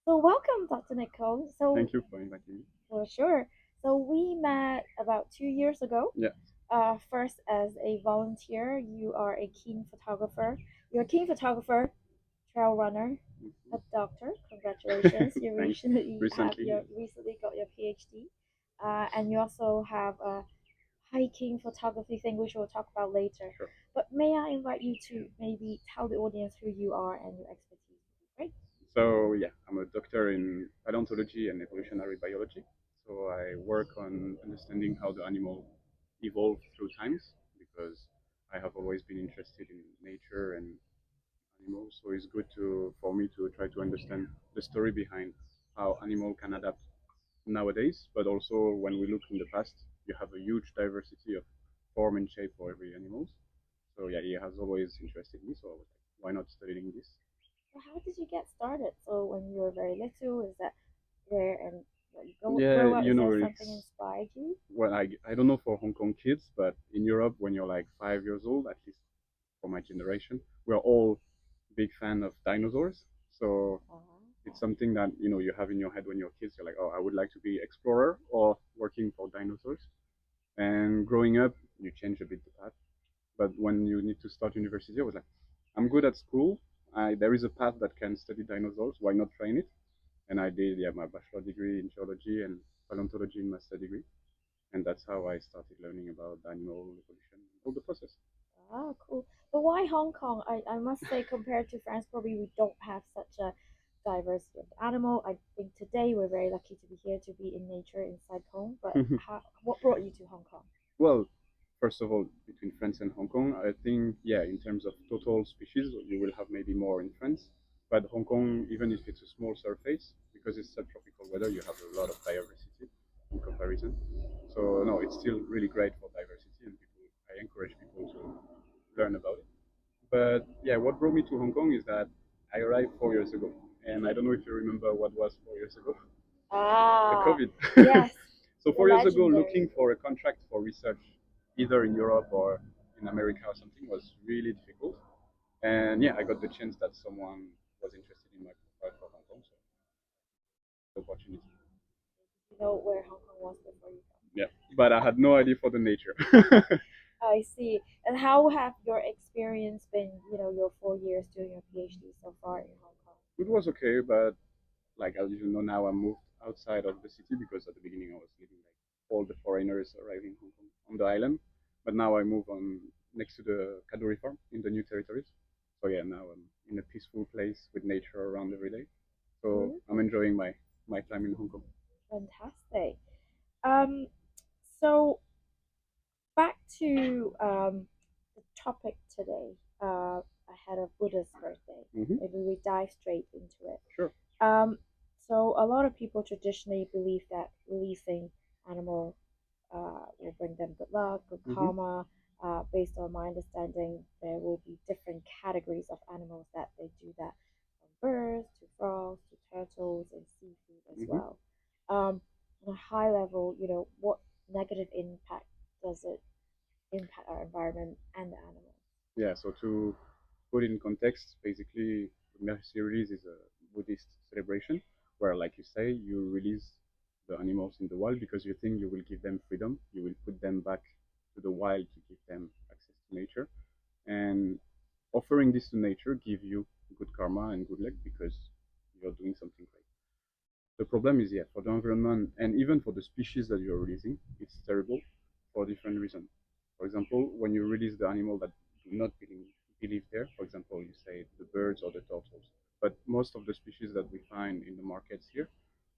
So welcome, Dr. Nico. Thank you for inviting me. For sure. So we met about 2 years ago. Yeah, First as a volunteer, you are a keen photographer. You're a keen photographer, trail runner, a doctor. Congratulations! You thanks. Recently, yes. recently got your PhD, and you also have a hiking photography thing, which we'll talk about later. Sure. But may I invite you to maybe tell the audience who you are and your expertise? Great. So yeah, I'm a doctor in paleontology and evolutionary biology. So I work on understanding how the animal evolved through times because I have always been interested in nature and animals. So it's good for me to try to understand the story behind how animal can adapt nowadays, but also when we look in the past, you have a huge diversity of form and shape for every animal. So yeah, it has always interested me. So I was like, why not studying this? So how did you get started? So when you were very little, is that where and what you Yeah, grow up? you Is know, there something it's inspired you? well, I don't know for Hong Kong kids, but in Europe, when you're like 5 years old, at least for my generation, we're all big fan of dinosaurs. So it's something that you have in your head when you're kids. You're like, oh, I would like to be explorer or working for dinosaurs. And growing up, you change a bit the path. But when you need to start university, I was like, I'm good at school. There is a path that can study dinosaurs. Why not train it? And I did, yeah, my bachelor degree in geology and paleontology in master degree. And that's how I started learning about animal evolution, all the process. Ah, cool. But why Hong Kong? I must say, compared to France, probably we don't have such a diversity of animal. I think today we're very lucky to be here to be in nature inside home. But what brought you to Hong Kong? Well, first of all, between France and Hong Kong, I think, yeah, in terms of total species, you will have maybe more in France. But Hong Kong, even if it's a small surface, because it's subtropical weather, you have a lot of diversity in comparison. So no, it's still really great for diversity, and I encourage people to learn about it. But yeah, what brought me to Hong Kong is that I arrived 4 years ago, and I don't know if you remember what was 4 years ago. The Ah, COVID. yes, So the 4 years ago, legendary. looking for a contract for research, either in Europe or in America or something, was really difficult. And yeah, I got the chance that someone was interested in my profile for Hong Kong, so the opportunity. You know where Hong Kong was before you come. Yeah, but I had no idea for the nature. I see. And how have your experience been, your 4 years doing your PhD so far in Hong Kong? It was okay, but like as you know now, I moved outside of the city because at the beginning I was living like all the foreigners arriving in Hong Kong on the island, but now I move on next to the Kaduri farm in the new territories. So yeah, now I'm in a peaceful place with nature around every day. So Mhm. I'm enjoying my time in Hong Kong. Fantastic. Um, so back to the topic today, ahead of Buddha's birthday. Mm-hmm. Maybe we dive straight into it. Sure. Um, so a lot of people traditionally believe that releasing animal will bring them good luck, good Mm-hmm. karma. Based on my understanding, there will be different categories of animals that they do that, from birds to frogs to turtles and seafood as Mm-hmm. well. Um, on a high level, what negative impact does it impact our environment and the animals? Yeah. So to put it in context, basically, the series is a Buddhist celebration where, like you say, you release the animals in the wild because you think you will give them freedom. You will put them back to the wild to give them access to nature. And offering this to nature give you good karma and good luck because you're doing something great. The problem is, yeah, for the environment and even for the species that you're releasing, it's terrible for different reasons. For example, when you release the animal that do not believe there, for example, you say the birds or the turtles, but most of the species that we find in the markets here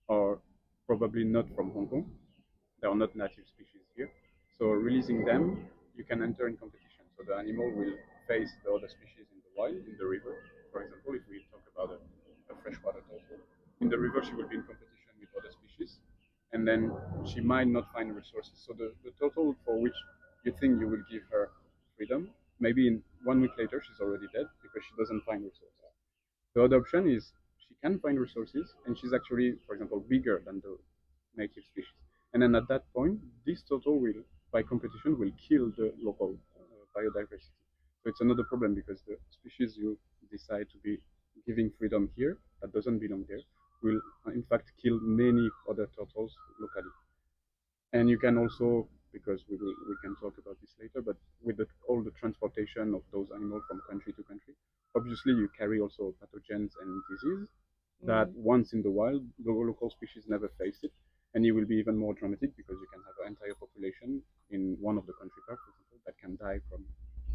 are probably not from Hong Kong. They are not native species here. So releasing them, you can enter in competition. So the animal will face the other species in the wild, in the river. For example, if we talk about a freshwater turtle, in the river she will be in competition with other species, and then she might not find resources. So the turtle for which you think you will give her freedom, maybe in 1 week later she's already dead because she doesn't find resources. The other option is she can find resources and she's actually, for example, bigger than the native species. And then at that point, this turtle will, by competition, will kill the local biodiversity. So it's another problem because the species you decide to be giving freedom here that doesn't belong there will in fact kill many other turtles locally. And you can also, because we can talk about this later, but with all the transportation of those animals from country to country, obviously you carry also pathogens and disease that once in the wild, the local species never face it. And it will be even more dramatic because you can have an entire population in one of the country parks, for example, that can die from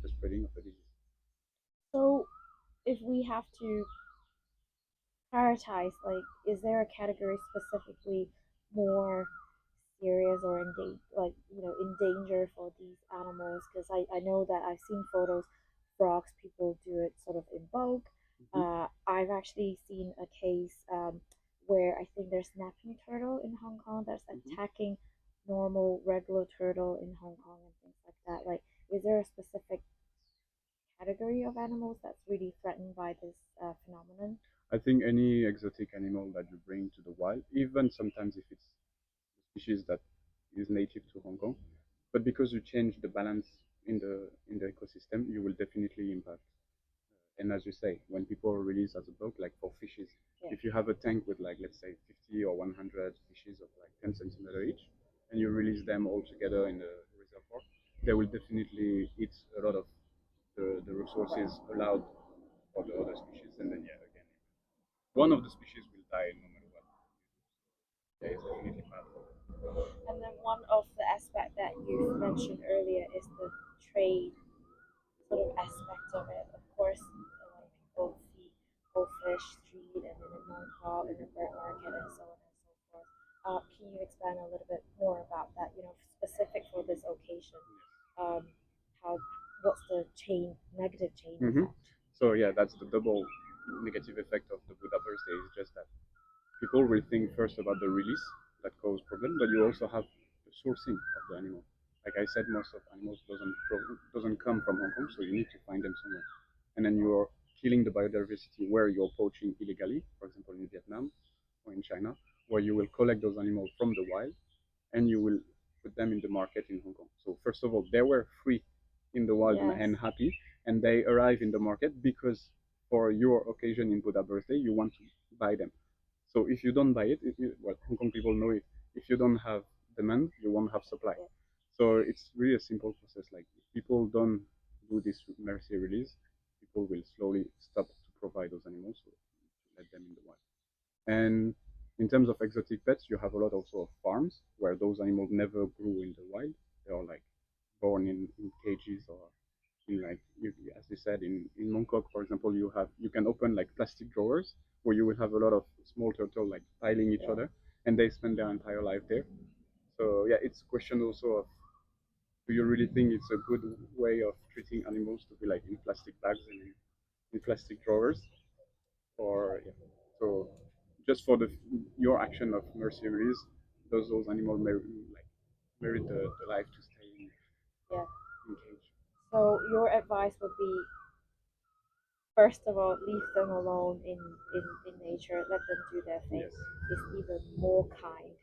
the spreading of the disease. So if we have to prioritize, like, is there a category specifically more serious or in danger for these animals? Because I know that I've seen photos, frogs, people do it sort of in bulk. I've actually seen a case where I think there's snapping turtle in Hong Kong that's attacking normal regular turtle in Hong Kong and things like that. Like, is there a specific category of animals that's really threatened by this phenomenon? I think any exotic animal that you bring to the wild, even sometimes if it's a species that is native to Hong Kong, but because you change the balance in the ecosystem, you will definitely impact. And as you say, when people release as a bulk, like for fishes, if you have a tank with like let's say 50 or 100 fishes of like 10 centimeter each, and you release them all together in the reservoir, they will definitely eat a lot of the resources allowed for the other species, and then yeah, again, one of the species will die no matter what. Yeah, it's definitely bad. And then one of the aspect that you mentioned earlier is the trade sort of aspect of it. Of course, like people see goldfish street and then in Mongkok and the bird market and so on and so forth. Can you expand a little bit more about that? You know, specific for this occasion. Um, how what's the negative chain effect? So yeah, that's the double negative effect of the Buddha birthday. Is just that people will think first about the release that cause problem, but you also have the sourcing of the animal. Like I said, most of animals doesn't come from Hong Kong, so you need to find them somewhere. And then you're killing the biodiversity where you're poaching illegally, for example in Vietnam or in China, where you will collect those animals from the wild and you will put them in the market in Hong Kong. So first of all, they were free in the wild and happy, and they arrive in the market because for your occasion in Buddha birthday, you want to buy them. So if you don't buy it, well, Hong Kong people know it. If you don't have demand, you won't have supply. So it's really a simple process. Like if people don't do this mercy release, people will slowly stop to provide those animals, so to let them in the wild. And in terms of exotic pets, you have a lot also of farms where those animals never grew in the wild. They are like born in cages or in like as you said in Mongkok, for example, you can open like plastic drawers where you will have a lot of small turtle like piling each other, and they spend their entire life there. So yeah, it's a question also of do you really think it's a good way of treating animals to be like in plastic bags and in plastic drawers, or yeah. So just for the your action of mercy release, does those animals merit the life to stay Yeah. in cage? So your advice would be, first of all, leave them alone in nature, let them do their thing, Yes. is even more kind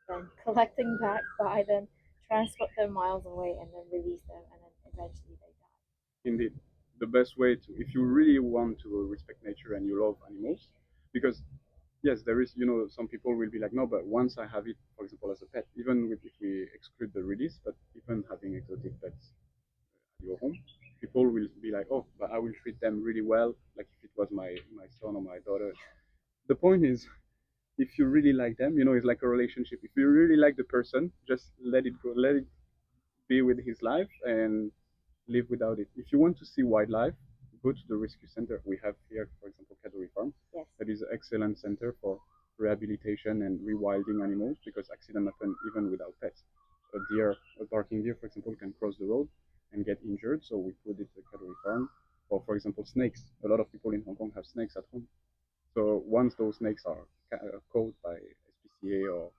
than collecting back by them, transport them miles away, and then release them, and then eventually they die. Indeed, the best way to, if you really want to respect nature and you love animals, because yes, there is, some people will be like, no, but once I have it, for example, as a pet, even if we exclude the release, but even having exotic pets at your home, people will be like, oh, but I will treat them really well, like if it was my son or my daughter. The point is, if you really like them, it's like a relationship. If you really like the person, just let it go, let it be with his life and live without it. If you want to see wildlife, go to the rescue center. We have here, for example, Cadbury Farm. Yes. That is an excellent center for rehabilitation and rewilding animals because accidents happen even without pets. A barking deer, for example, can cross the road and get injured. So we put it at Cadbury Farm. Or, for example, snakes. A lot of people in Hong Kong have snakes at home. So once those snakes are caught by SPCA or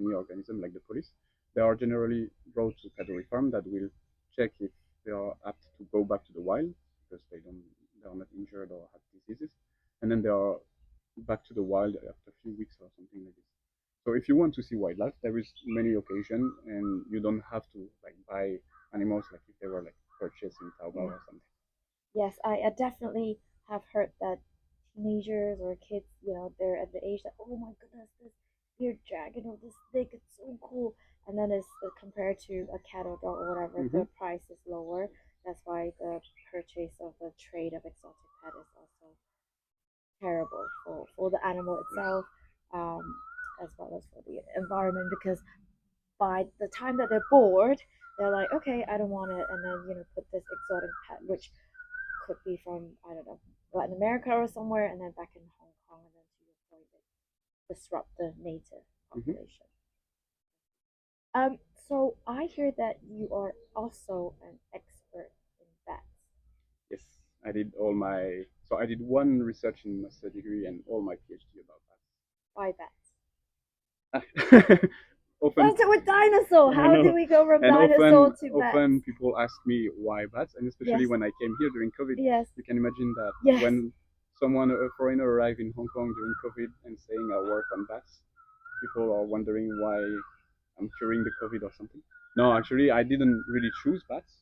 any organism like the police, they are generally brought to Cadbury Farm that will check if they are apt to go back to the wild because they are not injured or have diseases, and then they are back to the wild after a few weeks or something like this. So if you want to see wildlife, there is many occasions, and you don't have to like buy animals like if they were like purchased in Taobao or something. Yes, I definitely have heard that teenagers or kids, they're at the age that, oh my goodness, this bearded dragon or this snake, it's so cool. And then it's compared to a cat or dog or whatever, the price is lower. That's why the purchase of the trade of exotic pet is also terrible for the animal itself, um, as well as for the environment, because by the time that they're bored, they're like, okay, I don't want it, and then put this exotic pet, which could be from, I don't know, Latin America or somewhere, and then back in Hong Kong, and then to your point, they disrupt the native population. So I hear that you are also an expert in bats. Yes, I did one research in master degree and all my PhD about Why bats? that. Often, What's it with dinosaur? How did we go from and dinosaur to bats? often people ask me why bats, and especially Yes. when I came here during COVID. Yes. You can imagine that Yes. when a foreigner arrived in Hong Kong during COVID and saying I work on bats, people are wondering why I'm curing the COVID or something. No, actually, I didn't really choose bats.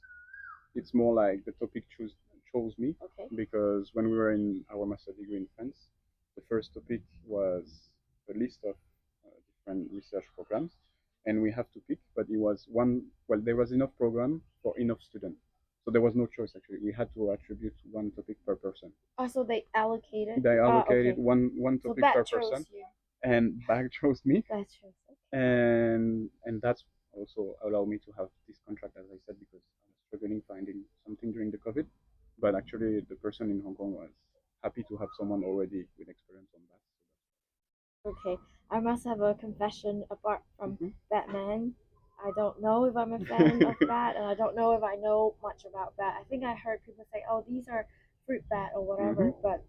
It's more like the topic chose me. Okay. Because when we were in our master degree in France, the first topic was a list of different research programs, and we have to pick. But it was one. Well, there was enough program for enough students, so there was no choice actually. We had to attribute one topic per person. Oh, so they allocated. They allocated okay. one So topic bat per chose person, you. and Bag chose me, Bat chose. Okay. and that's also allowed me to have this contract, as I said, because I was struggling finding something during the COVID. But actually, the person in Hong Kong was happy to have someone already with experience on that. Okay, I must have a confession apart from Batman. I don't know if I'm a fan of bat, and I don't know if I know much about bat. I think I heard people say, "Oh, these are fruit bat or whatever," but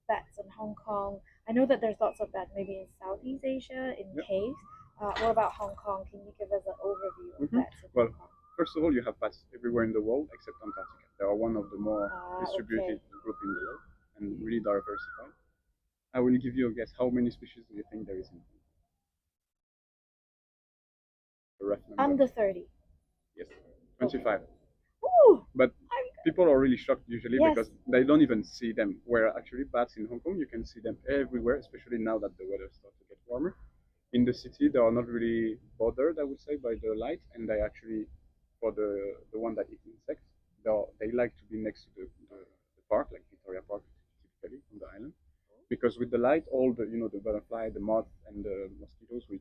bats in Hong Kong. I know that there's lots of bat maybe in Southeast Asia in caves. What about Hong Kong? Can you give us an overview of bats in Hong Kong? First of all, you have bats everywhere in the world except Antarctica. They are one of the more distributed group in the world and really diversified. I will give you a guess. How many species do you think there is in Hong Kong? A rough number. Under 30. Yes, 25. Ooh, but people are really shocked usually because they don't even see them. Where actually bats in Hong Kong, you can see them everywhere, especially now that the weather starts to get warmer. In the city, they are not really bothered, I would say, by the light, and they actually, for the one that eat insects, they like to be next to the park, like Victoria Park, typically on the island, because with the light, all the butterfly, the moth, and the mosquitoes will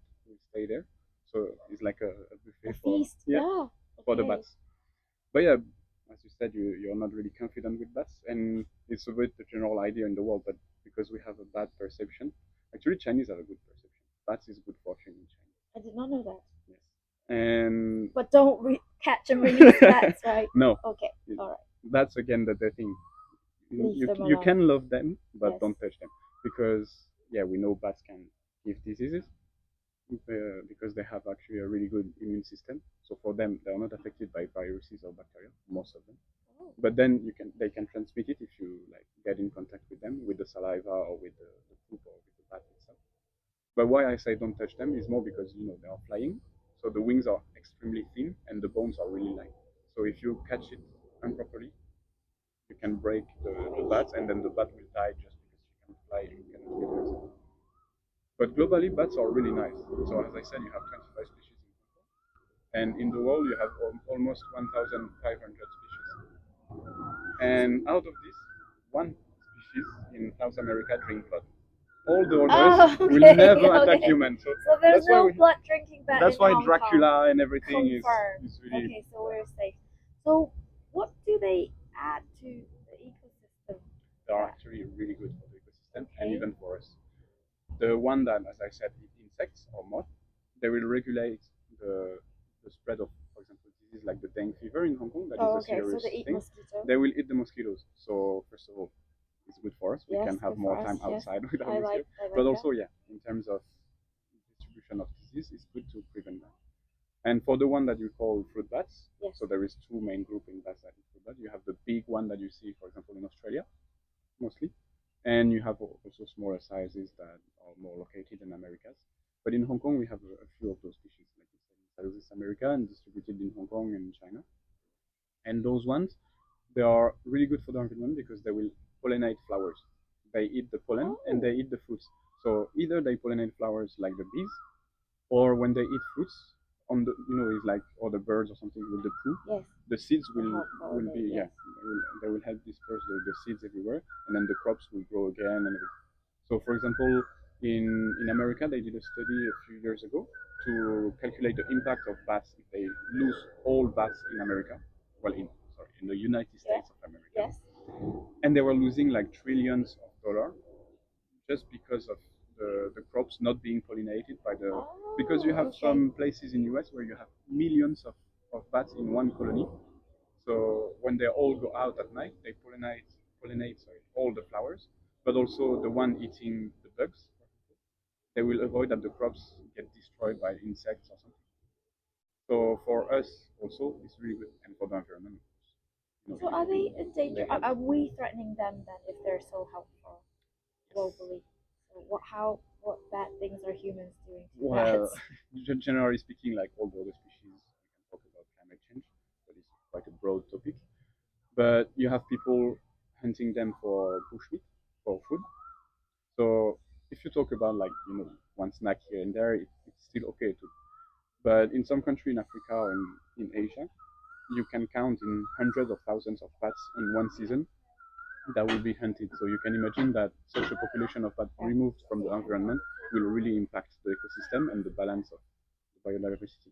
stay there. So it's like a buffet feast. For the bats. But yeah, as you said, you're not really confident with bats, and it's a bit the general idea in the world, but because we have a bad perception, actually Chinese have a good perception. Bats is good fortune in China. I did not know that. Yes. And but don't catch and release bats, right? No. Okay. All right. That's again the thing. You can love them, but don't touch them, because we know bats can give diseases. Because they have actually a really good immune system. So for them, they are not affected by viruses or bacteria, most of them. But then they can transmit it if you like get in contact with them, with the saliva or with the poop or with the bat itself. But why I say don't touch them is more because they are flying, so the wings are extremely thin and the bones are really light. So if you catch it improperly, you can break the bat, and then the bat will die just because she can fly and cannot kill herself. But globally, bats are really nice. So as I said, you have 25 species in Hong Kong, and in the world you have almost 1,500 species. And out of this, one species in South America drink blood. All the others will never attack humans. So there's no blood drinking bat. That's why Hong Dracula Kong. and everything is really. Okay, so we're safe. So what do they add to the ecosystem? They are actually really good for the ecosystem and even for us. The one that, as I said, eat insects or moth, they will regulate the spread of, for example, diseases like the dengue fever in Hong Kong. That is a serious so they eat thing. Mosquitoes. They will eat the mosquitoes. So first of all, it's good for us. We can have more time outside without mosquitoes. But also, in terms of distribution of disease, it's good to prevent that. And for the one that you call fruit bats, so there is two main groups in bats that eat fruit bats. You have the big one that you see, for example, in Australia, mostly. And you have also smaller sizes that are more located in Americas. But in Hong Kong, we have a few of those species, like you said, in Southeast America and distributed in Hong Kong and China. And those ones, they are really good for the environment because they will pollinate flowers. they eat the pollen and they eat the fruits. So either they pollinate flowers like the bees, or when they eat fruits, on the it's like or the birds or something with the poo, Yes. the seeds Will will help will be pollinate, yes. they will help disperse the seeds everywhere, and then the crops will grow again and everything. So for example, in America they did a study a few years ago to calculate the impact of bats if they lose all bats in America. Well, in the United States of America, Yes. and they were losing like trillions of dollars just because of the crops not being pollinated by the because you have okay. some places in US where you have millions of bats in one colony. So when they all go out at night, they pollinate all the flowers, but also the one eating the bugs. They will avoid that the crops get destroyed by insects or something. So for us also, it's really good, and for the environment, of So course. are they in danger? help. Are we threatening them then if they're so helpful globally? So what bad things are humans doing to Well, bats? generally speaking, like all the other species, we can talk about climate change, but it's quite a broad topic. But you have people hunting them for bushmeat, for food. So if you talk about like one snack here and there, it's still okay to. But in some country in Africa or in Asia, you can count in hundreds of thousands of bats in one season that will be hunted. So you can imagine that such a population of bats removed from the environment will really impact the ecosystem and the balance of the biodiversity.